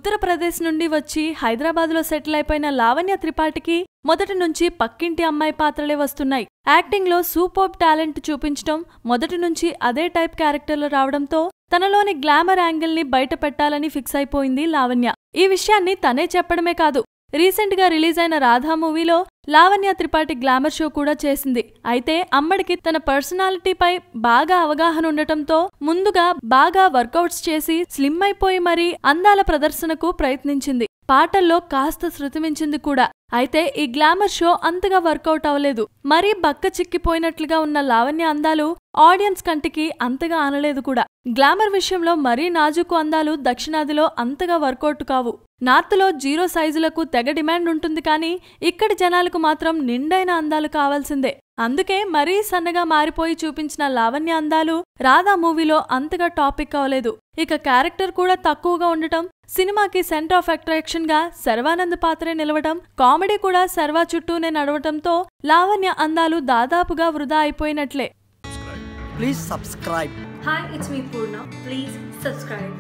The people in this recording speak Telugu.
ఉత్తరప్రదేశ్ నుండి వచ్చి హైదరాబాద్లో సెటిల్ అయిపోయిన లావణ్య త్రిపాఠికి మొదటి నుంచి పక్కింటి అమ్మాయి పాత్రలే వస్తున్నాయి. యాక్టింగ్లో సూపర్బ్ టాలెంట్ చూపించడం, మొదటి నుంచి అదే టైప్ క్యారెక్టర్లు రావడంతో తనలోని గ్లామర్ యాంగిల్ని బయట పెట్టాలని ఫిక్స్ అయిపోయింది లావణ్య. ఈ విషయాన్ని తనే చెప్పడమే కాదు, రీసెంట్ గా రిలీజ్ అయిన రాధా మూవీలో లావణ్య త్రిపాఠి గ్లామర్ షో కూడా చేసింది. అయితే అమ్మడికి తన పర్సనాలిటీపై బాగా అవగాహన ఉండటంతో ముందుగా బాగా వర్కౌట్స్ చేసి స్లిమ్ అయిపోయి మరీ అందాల ప్రదర్శనకు ప్రయత్నించింది. పాటల్లో కాస్త శృతిమించింది కూడా. అయితే ఈ గ్లామర్ షో అంతగా వర్కౌట్ అవ్వలేదు. మరీ బక్క చిక్కిపోయినట్లుగా ఉన్న లావణ్య అందాలు ఆడియన్స్ కంటికి అంతగా ఆనలేదు కూడా. గ్లామర్ విషయంలో మరీ నాజుకు అందాలు దక్షిణాదిలో అంతగా వర్కౌట్ కావు. నార్త్లో 0 సైజులకు తెగ డిమాండ్ ఉంటుంది, కానీ ఇక్కడి జనాలకు మాత్రం నిండైన అందాలు కావాల్సిందే. అందుకే మరీ సన్నగా మారిపోయి చూపించిన లావణ్య అందాలు రాధా మూవీలో అంతగా టాపిక్ అవ్వలేదు. ఇక క్యారెక్టర్ కూడా తక్కువగా ఉండటం, సినిమాకి సెంటర్ ఆఫ్ అట్రాక్షన్ గా శర్వానంద్ పాత్రే నిలవడం, కామెడీ కూడా శర్వా చుట్టూనే నడవటంతో లావణ్య అందాలు దాదాపుగా వృధా అయిపోయినట్లే. Please subscribe. Hi, it's me Purna. Please subscribe.